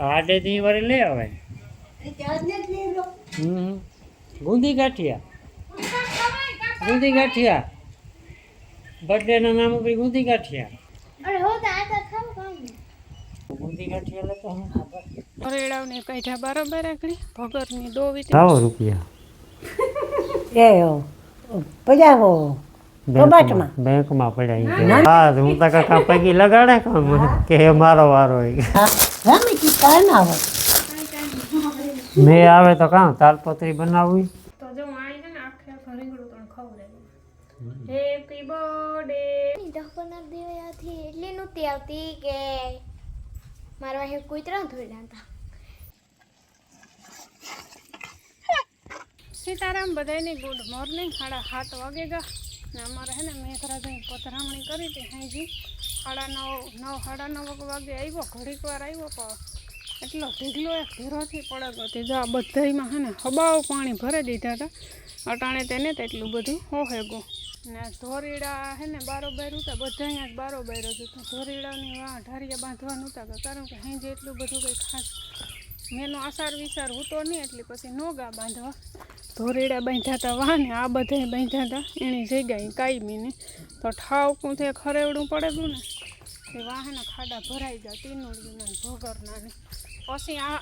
આડે થી વળી લે આવે ગુંદી ગાંઠિયા બર્થડે ના નામ ઉપર ગુંદી ગાંઠિયા ગુંદી ગાંઠિયા લેતો રેડાવને કાઢ્યા બરાબર આગળ ભગરની દો વીટી લાવો રૂપિયા પજાવો કબાટમાં બેંકમાં પડ્યા હા હું તો કાકા પૈકી લગાડે કામ કે મારો વારો મેં આવે તો કાં તાલપત્રી બનાવવી તો જો આઈ છે ને આખે રીંગણું પણ ખવડાવ્યું હેપી બર્થડે દહપના દેવાથી એટલી નહોતી આવતી કે મારા વાહે કૂતરા ધોઈલા હતા સીતારામ બધાને ગુડ મોર્નિંગ 7:30 વાગે ગયા ને અમારે હે ને મેઘરાજાની પધરામણી કરી હતી હાઈજી 9:30 વાગે આવ્યો ઘડીક વાર આવ્યો પણ એટલો ઢીગલો એક ઘેરોથી પડ્યો હતો જો આ બધામાં હે ને હબાવ પાણી ભરી દીધા હતા અટાણે તેને તેટલું બધું હોહેગું ને ધોરીડા હે ને બારોબાર હતા બધા અહીંયા જ બારોબાર હતું તો ધોરીડાની ઢારિયા બાંધવાનું હતા કારણ કે હાઈજે એટલું બધું કંઈ ખાસ મેનો આસાર વિચાર હતો નહીં એટલે પછી નોગા બાંધવા ધોરીડા બાંધ્યા હતા વાહને આ બધા બાંધ્યા હતા એની જગ્યાએ કાયમીને તો ઠાવકું તે ખરેવડું પડેલું ને એ વાહના ખાડા ભરાઈ ગયા તીનુડીના ભોગરના ને પછી આ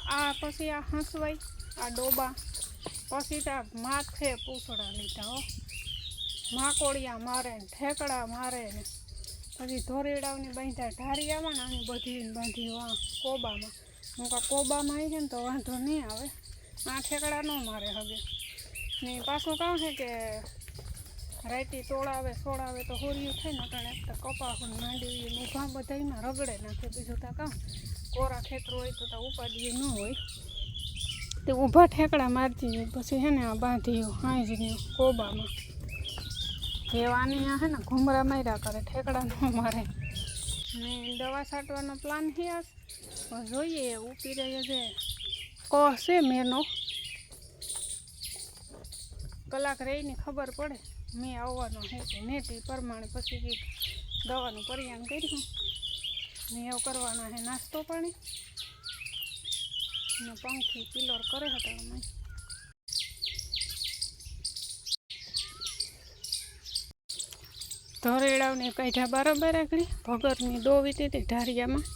હંસવાઈ આ ડોબા પછી ત્યાં માથે પૂછડા લીધા હો માકોડિયા મારે ને ઠેકડા મારે ને પછી ધોરીડાઓની બાંધ્યા ઢારિયામાં ને આની બધી બાંધી આ કોબામાં હું કાં કોબામાં આવી છે ને તો વાંધો નહીં આવે આ ઠેકડા ન મારે હગે ને પાછું કામ છે કે રાઈટી તોડાવે સોડાવે તો હોરિયું થાય ને અટાણે એક કપાસું માંડવી ઊભા બધામાં રગડે નાખે બીજું તો કામ કોરા ખેતરો હોય તો ઉપાડીએ ન હોય તે ઊભા ઠેકડા મારતી પછી હે ને આ બાંધી હાંજની કોબામાં એવાની આ હે ને ઘૂમરા માર્યા કરે ઠેકડા ન મારે ને દવા છાંટવાનો પ્લાન છે જોઈએ ઉપી રહ્યો છે કહશે મેનો કલાક રહીને ખબર પડે મેં આવવાનો હે કે ને તે પ્રમાણે પછી કંઈક દવાનું પરિણામ કર્યું ને એવું કરવાના હે નાસ્તો પાણી ને પંખી પિલર કરે હતા અમે ધોરેડાવને કાઢ્યા બરાબર આગળ ભગરની દો વીતી હતી ઢારિયામાં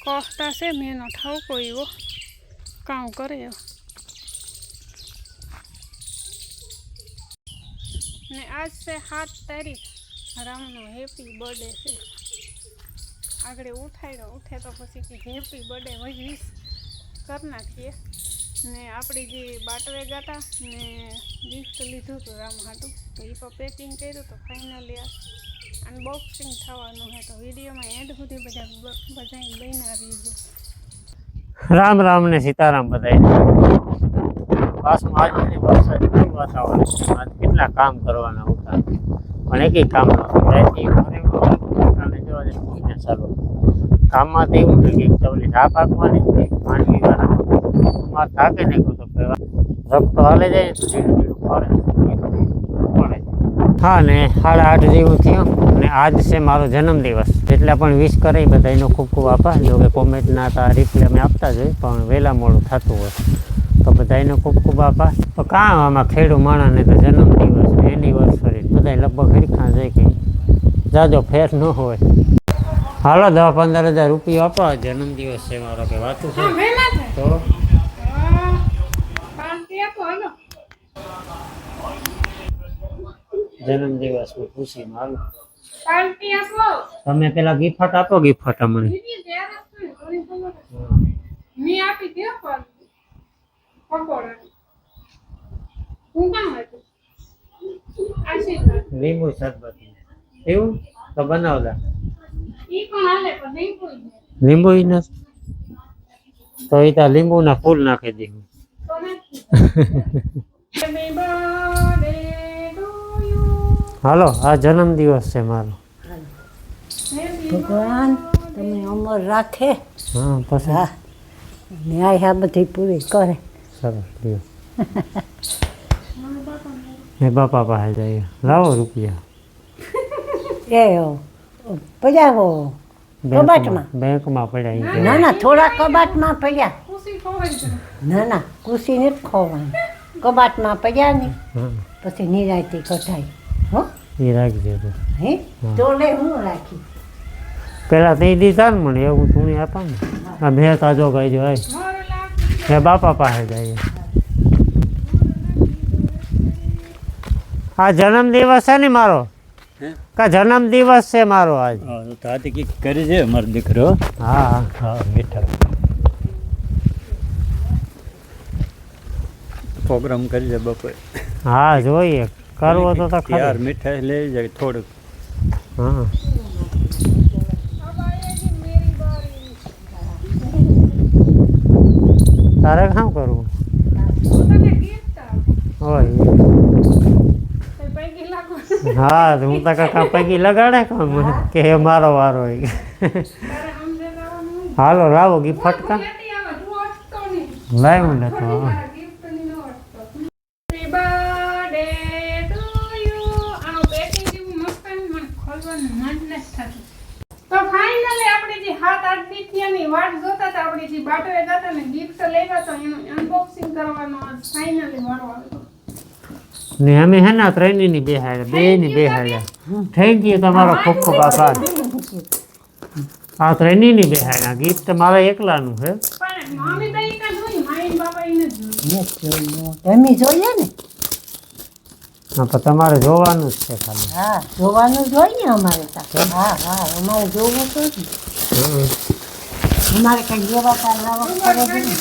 કહતા છે મેનો ઠાવકો એવો કામ કરે ને આજ છે 7 તારીખ રામનો હેપી બર્થડે છે આગળ ઉઠે તો પછી કે હેપી બર્થડે વિશ કરી નાખીએ ને આપણી જે બાટવે ગાતા ને ગિફ્ટ લીધું હતું રામ હાટું તો એ પણ પેકિંગ કર્યું તો ફાઇનલી આ અનબોક્સિંગ થવાનું છે તો વિડીયોમાં એન્ડ સુધી બધા બન્યા રહીજો રામ રામ ને સીતારામ બધાય પાસમાં આજે વરસાદ વાતાવરણ આજ કેટલા કામ કરવાના હતા પણ એકય કામ નથી જોવા જઈને ચાલો કામમાં તો એવું નથી કે ઓલી ધા પાકવાની માંડવી વાળા અમારે થાકે નહીં તો રફતો હાલે જાય તો ધીરે ધીરે પડે હા ને 8:30 જેવું થયું અને આજ છે મારો જન્મદિવસ જેટલા પણ વિશ કરે બધા એનો ખૂબ ખૂબ આભાર જો કે કોમેન્ટના હતા રિપ્લે અમે આપતા જ હોય પણ વહેલા મોડું થતું હોય તો બધા એનો ખૂબ ખૂબ આભાર તો કામ આમાં ખેડૂ માણસને તો જન્મદિવસ એનિવર્સરી બધા લગભગ હરીખા જાય કે જાજો ફેર ન હોય હાલો 10-15 હજાર રૂપિયા આપો જન્મદિવસ છે મારો કે વાતું છે તો જન્મદિવસમાં ખુશી હાલો તમે પેલા ગિફ્ટ આપો ગિફ્ટ અમને લીંબુ શરબત એવું તો બનાવતા લીંબુ નથી તો એ ત્યાં લીંબુના ફૂલ નાખી દીધું હાલો આ જન્મદિવસ છે મારો ભગવાન તમે અમર રાખે હા પછી હા ન્યાય બધી પૂરી કરે સરસ લ્યો એ બાપા પાસે જઈએ લાવો રૂપિયા એ પડ્યા હો કબાટમાં બેંકમાં પડ્યા ઈ કે. ના ના થોડા કબાટમાં પડ્યા ખુશી ખોવાઈ ગઈ. ના ના ખુશી નથી ખોવાની કબાટમાં પડ્યા ને હા, પછી નિરાયતી કઢાઈ હો ઈ રાખજે તું. હે તો લે હું રાખી પેલા તે દીધા ને મને એવું તું આપા ને. આ બે તાજો ગઈ જો મોર લાગ હે બાપા પાસે જાય. આ જન્મ દિવસ છે ને મારો, કા જન્મ દિવસ છે મારો આજ. તાતે કંઈક કરી છે મારો દીકરો. હા હા મીઠા પ્રોગ્રામ કરી છે બપોરે. હા જોઈએ કરવો તો યાર ખરી. મીઠાઈ લઈ જાય થોડુંક. હા તારે કામ કરવું હોય. હા તો હું તો કાકા પૈકી લગાડે કામ કે એ મારો વારો હોય. હાલો લાવો ગી ફટકા લાવ્યું ને તો તો ફાઇનલી આપણે જે 7-8 દી થયાની વાટ જોતા હતા, આપણે જે બાટોએ જતા ને ગિફ્ટ લેવા તો એનું અનબોક્સિંગ કરવાનો આજ ફાઇનલી વારો આવ્યો. ને અમે હે ને ત્રણની બેહાડ્યા બે ની બેહાડ્યા. થેન્ક યુ તમારો ખૂબ ખૂબ આભાર. આ ત્રણની બેહાડ્યા ગિફ્ટ મારા એકલાનું છે. પણ મમ્મી તો ઈ કાં જોઈ, માઈ બાપા ઈને જોઈ. તમે જોઈએ ને હા પણ તમારે જોવાનું જ છે ખાલી. હા જોવાનું જ હોય ને અમારે તો હા હા અમારે જોવું તો જ ને. અમારે કંઈ જેવા તા લાવવા પડે જ નહીં.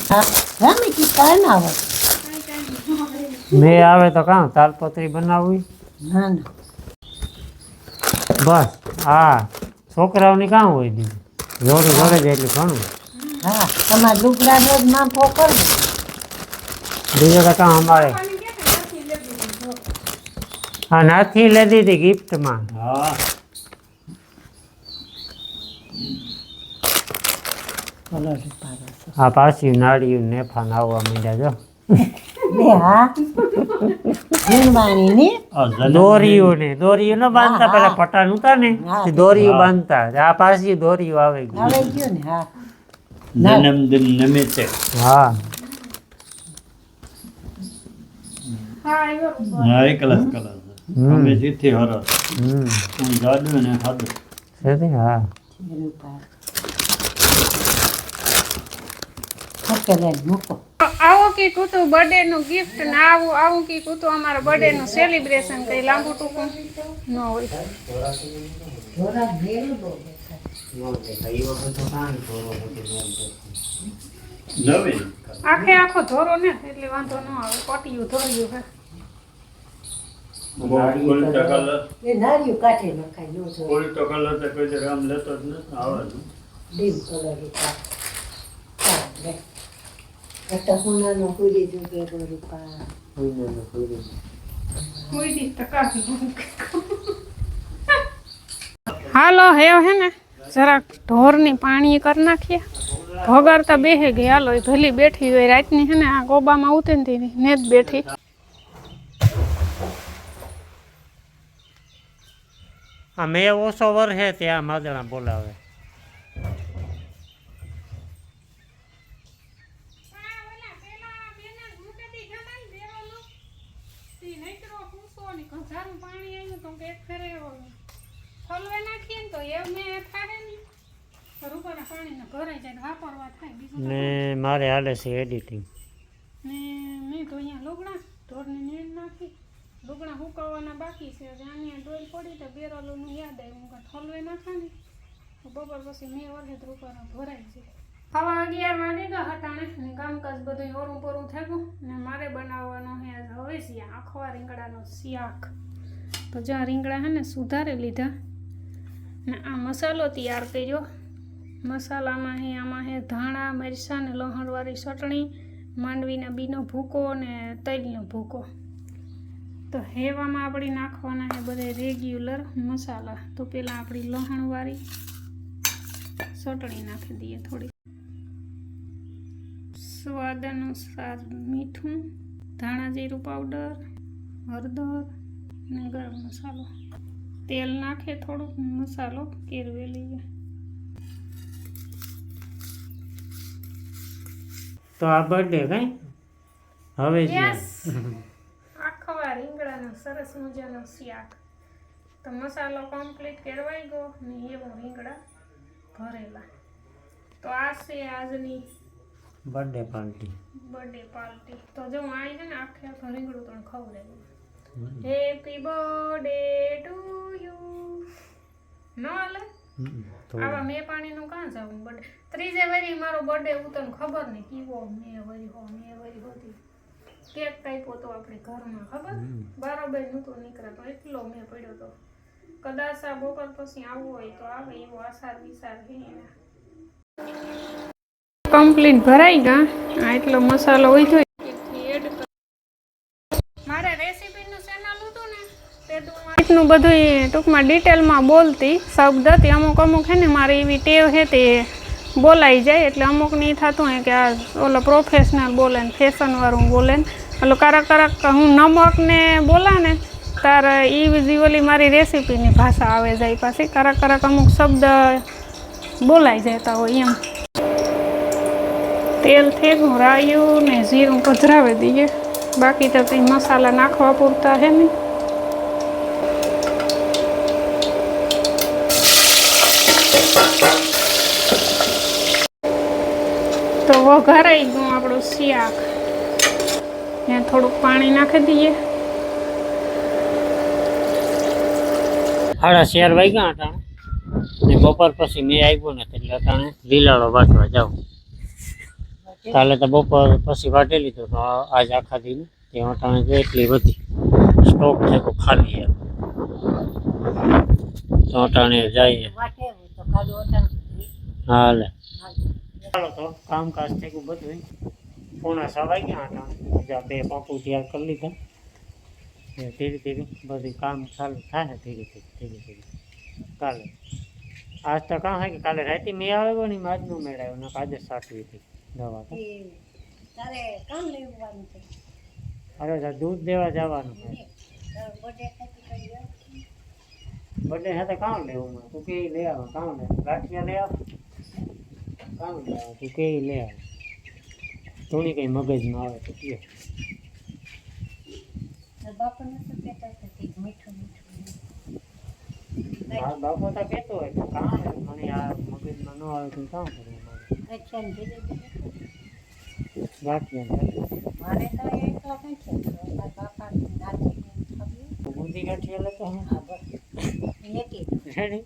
હા રમી કી કાંઈ ના આવે મેં આવે તો કાં તાલપત્રી બનાવવી ના ના બસ. હા છોકરાઓની કાં હોય બીજું જોડે જોડે જાય એટલે ઘણું. હા તમારે લુગડા રોજ માપો કરજો બીજું તો કાં અમારે પાણી કે નથી લેતી જો. હા નાથી લીધી હતી ગિફ્ટમાં. હા કલર પાડો છે આ પાછી નાળિયું નેફા આવવા માંડ્યા જો. બે હા ઝીણવાણી ને આ જન્મ દોરીયું ન બાંધતા હા, પેલા હા. પટાન ઉતા ને હા. તે દોરીયું હા. બાંધતા. આ પાછી દોરીયું આવે ગયું. આવે ગયું ને હા જન્મદિન નિમિત્તે. હા હા આવ્યો. હા એકલા કલા હમ. અમે જીથી હરો હમ હું જાડું ને સાદું. છે તે? હા મૂકો આવો કી કુતું બર્થડે નું ગિફ્ટ ને આવું કી કુતું અમારા બર્થડે નું સેલિબ્રેશન કઈ લાંબુ ટૂંકું ન હોય. થોડા ભેરું બહુ નવીન આખો ધોરો ને એટલે વાંધો ન આવે. પટિયું ધોર્યું હે. ઉલટા કલર એ નારિયું કાઢી નખાય નો જો ઉલટો કલર તો કોઈ દી આમ લેતો જ નથી આવે જ. ડીમ કલર હતા હુનાનો પૂરી દુગે રૂપા કોઈ દી ટકાવી. હાલો હે ને જરાક ઢોરની પાણી કરી નાખીએ. ભગાડતા બેહે ગઈ. હાલો એ ભલી બેઠી હોય રાતની હે ને આ ગોબામાં ઉતરતી ને જ બેઠી. આ મેં ઓછો વરસે ત્યાં માદણા બોલાવે. ને મારે હાલે છે એડિટિંગ. મેં તો અહીંયા લુગડા ઢોરની નીણ નાખી. લુગડા સુકવવાના બાકી છે. અહીંયા ડોલ પડી તો બેરોલું યાદ આવ્યું કે ઠલવે નાખા ને તો બપોર પછી મેં વરસે રૂપાનો ભરાય છે. હવા 11 વાગે ગયા હટાણે ને કામકાજ બધું ઓરું પોરું થયું ને મારે બનાવવાનો છે આજ હવેસિયા આખવા રીંગણાનો શાક. તો જ્યાં રીંગણા છે ને સુધારી લીધા ને આ મસાલો તૈયાર કર્યો. મસાલામાં આમાં છે ધાણા મરચાં ને લસણવાળી ચટણી, માંડવીના બીનો ભૂકો ને તલનો ભૂકો. તો હેવામાં આપણે નાખવાના છે બધે રેગ્યુલર મસાલા. તો પહેલાં આપણી લસણવાળી ચટણી નાખી દઈએ થોડી, સ્વાદ અનુસાર મીઠું, ધાણા જીરું પાવડર, હળદર ને ગરમ મસાલો. તેલ નાખે થોડુંક, મસાલો કેરવી લઈએ. તો આ બર્થડે કઈ હવે જ યસ, આખવા રીંગણાનો સરસ મજાનો શાક. તો મસાલો કમ્પ્લીટ કેરવાઈ ગયો ને એવો રીંગણા ભરેલા. તો આ છે આજની બર્થડે પાર્ટી. Birthday party. તો જો આઈ છે ને આખે આખા રીંગણું તને ખવડાવ્યું. Happy birthday to you. ન હાલે તો આવા મે પાણીનું કાં જાવું બર્થડે. ત્રીજે વરી મારો બર્થડે હું તને ખબર નહીં કેવો મે વરી હોતી. કેક કાપ્યો તો આપણે ઘરમાં ખબર, બરાબર નહોતો નીકળતો, એટલો મેં પડ્યો તો. કદાચ આ બપોર પછી આવવું હોય તો આવે એવો આસાર વિચાર છે એના. કમ્પ્લીટ ભરાઈ ગયા. આ એટલો મસાલો હોય તો એડ મારે રેસીપીનું ચેનલ હતું ને તે એટલું બધું ટૂંકમાં ડિટેલમાં બોલતી શબ્દથી અમુક છે ને મારી એવી ટેવ છે તે બોલાઈ જાય, એટલે અમુકની થતું હોય કે આ ઓલો પ્રોફેશનલ બોલે ને ફેશનવાળું બોલે ને ઓલો કરાક હું નમક ને બોલા ને તારે એ ઓલી મારી રેસીપીની ભાષા આવે જાય, પાછી કરાક અમુક શબ્દ બોલાઈ જતા હોય એમ. તેલ થેગું રાયું ને જીરું પધરાવી દઈએ, બાકી તો કંઈ મસાલા નાખવા પૂરતા છે ને. તો વઘારાઈ ગયું આપણું શાક. ત્યાં થોડુંક પાણી નાખી દઈએ. 4:30 વાગ્યા અટાણે ને બપોર પછી મેં આવ્યો ને એટલે અટાણે લીલાડો વાટવા જાઉં. કાલે તો બપોર પછી વાટી લીધું તો આજ આખા દી તે અટાણે જો એટલી બધી સ્ટોક છે તો ખાલી એમ. તો અટાણે જઈએ. હાલે ચાલો તો કામકાજ થયું બધું. 6:45 વાગ્યા અટાણે બીજા 2 પંપુ તૈયાર કરી લીધા. ધીરે ધીરે બધું કામ ચાલુ થાય ધીરે ધીરે કાલે. આજ તો કામ હોય કે કાલે રાતે મેં આવ્યો ને આજનો મેળાયો ને આજે સાટવી હતી દવા તો. અરે દૂધ દેવા જવાનું છે. બર્થડે સાથે કામ લેવું તું કે લઈ આવો, કામ લે ગાંઠિયા લઈ આવો, કામ લે આવો તું કે લઈ આવો. થોડી કઈ મગજમાં આવે તો કે બાપો તો કહેતો હોય કે કામ મને આ મગજમાં ન આવે તો કામ કરવું બુંદી ગાંઠિયા લેતો રેડી.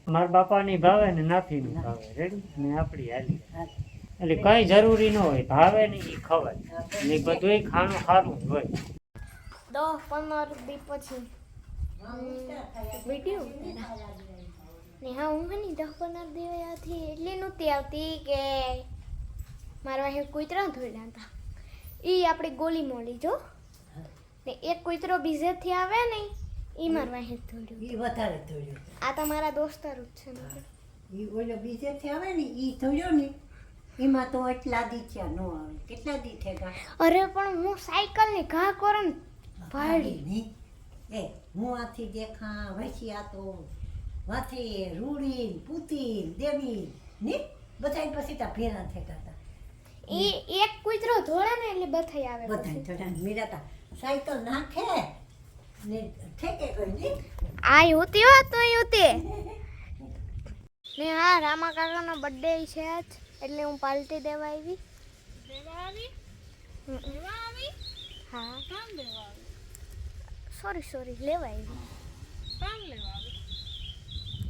મારા બાપાની ભાવે ને નાથીની ભાવે રેડી ને આપણી હાલી. એટલે કઈ જરૂરી ન હોય, ભાવે ને એ ખવાય ને બધું ખાણું સારું જ હોય. 10-15 દી પછી વિડીયો ને હા હું છે ને 10-15 દિવસથી એટલી નહોતી આવતી કે મારા વાહે કૂતરા ધોઈલા હતા. એ આપણે ગોલી મોલી જો ને એક કૂતરો બીજેથી આવે ને એ મારા વાહે ધોડ્યું. ઈ વધારે ધોડ્યો. આ તો મારા દોસ્તારું જ છે ને. ઈ ઓલો બીજેથી આવે ને ઈ ધોડ્યો ને એમાં તો એટલા દી થયા ન આવે. કેટલા દી થયા? અરે પણ હું સાયકલ ને ઘા કરન ભાડી નહીં એ હું આથી દેખા વૈસી આ તો વાથી રૂડી પૂતી દેવી ને બધા પછી તા ભેરા થતા હતા. એ એક કૂતરો ધોળે ને એટલે બથાઈ આવે. બધા થોડા મીરાતા સાયકલ નાખે ને ઠેકે કોઈ ને આ હોતી હોત તો હોતી ને. હા રામા કાકાનો બર્થડે છે આજ એટલે હું પાર્ટી દેવા આવી. હા સોરી લેવા આવી.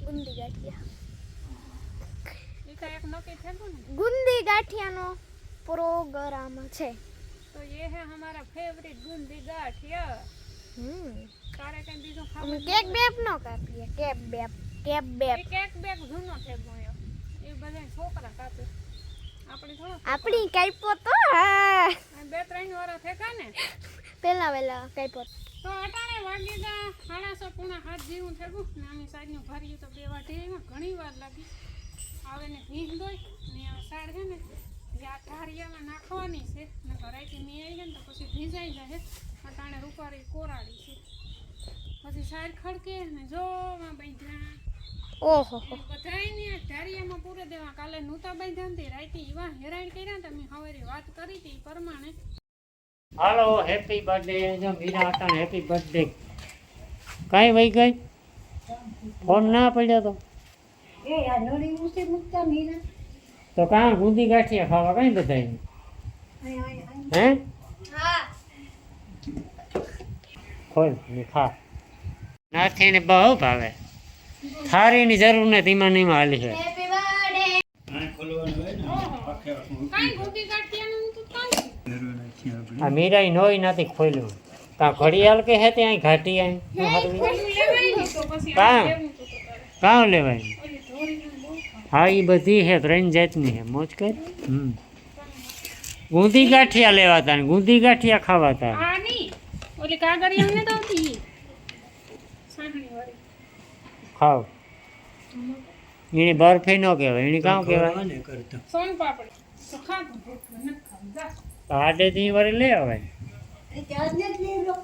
ગુંદી ગાંઠિયા, ગુંદી ગાંઠિયાનો પ્રોગ્રામ છે. तो ये है हमारा फेवरेट बूंदी गाठिया. तारे कहीं बीजो खावा કેક બેપ નો કાપીએ. કેક બેપ કેક બેક જૂનો થઈ ગયો. એ બધા છોકરા કાપે, આપણે થોડો આપણી કાપ્યો તો. હા 2-3 વાર થેકા ને પેલા વેલા કાપ્યો. તો અટાણે વાગી ગયા 6:30-7 જેવું થયું ને આની સાઈડનું ભર્યું તો 2 વાટી ઘણી વાર લાગી. આવે ને ભીંગ દોય ને આ સાઈડ છે ને આ ઢારિયામાં નાખવાની છે ને ભરાઈથી મેં આવી જાય ને તો પછી ભીંજાઈ જાય. અટાણે રૂપારી કોરાડી છે. પછી સાર ખડકે ને જો માં બાંધ્યા ઓહો બધાયને ધારિયામાં પૂરે દેવા કાલે નહોતા બાંધ્યા ને તે રાતે એવા હેરાન કર્યા તમે હવારે વાત કરી હતી ઈ પ્રમાણે હાલો હેપી બર્થડે જો મીરા હતા હેપી બર્થડે કાંઈ વહી ગઈ ફોન ના પડ્યો તો એ આ નળી ઊંચી મૂકતા મીરા તો કાં ગુંદી ગાંઠિયા ખાવા કઈ બધાય હે હા ખોલ ને ખા નાથી ને બહુ ભાવે થારીની જરૂર ને ધીમા નીમાં હાલી છે હેપી બર્થડે આ ખોલવાનું હોય ને આખે આખું કાંઈ ગોપી ગાંઠિયાનું તો કાંઈ જરૂર નથી આપણે આ મીરાઈ નોય નથી ખોલ્યું કાં ઘડિયાળ કે હે ત્યાં ઘાટી આઈ ઓલું લેવાય ને તો પછી કાં? આ લેવું તો તારે કાં લેવાય ઓલી ધોરીને બહુ હા એ બધી છે 3 જાતની છે મોજ કર ગુંદી ગાંઠિયા લેવાતા ને ગુંદી ગાંઠિયા ખાવાતા આ નહીં ઓલી કાગરિયા ને તો હતી સાંકણી વાળી ખાવ એની બરફી ન કહેવાય એની કાં કહેવાય ને કરતા સોન પાપડી તો ખાતું ભૂખું નથી ખાવું જા આડેથી વળી લે આવે એ ચાર્જને જ લઈ લો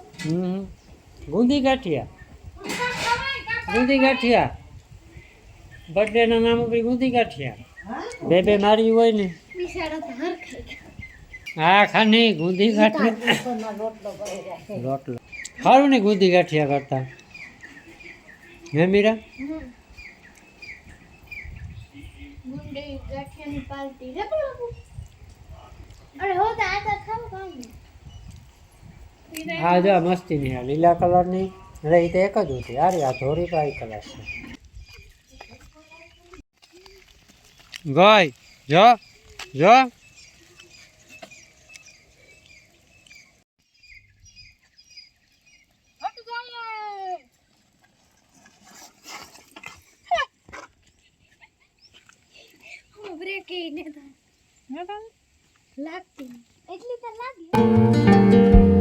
ગુંદી ગાંઠિયા કાં ખવાય કાં ગુંદી ગાંઠિયા બર્થડે ના નામ ઉપર ગુંદી ગાંઠિયા હા બે મારી હોય ને બિચારો તો હર ખાઈ ગયો હા ખાની ગુંદી ગાંઠિયા ઉપરમાં રોટલો ભરી રાખે રોટલો સારું ને ગુંદી ગાંઠિયા કરતા હે મીરા ગુંડે ગાંઠિયાની પાર્ટી રે બાબુ અરે હો તો આ તો ખાવ કામ હા જો આ મસ્તી ની આ લીલા કલરની અરે એ તો એક જ હતી યાર આ ધોરી પાઈ કલર છે ગઈ જો જો હટ જાય હું બ્રેક ને તો ને તો લાગતી એટલી તો લાગે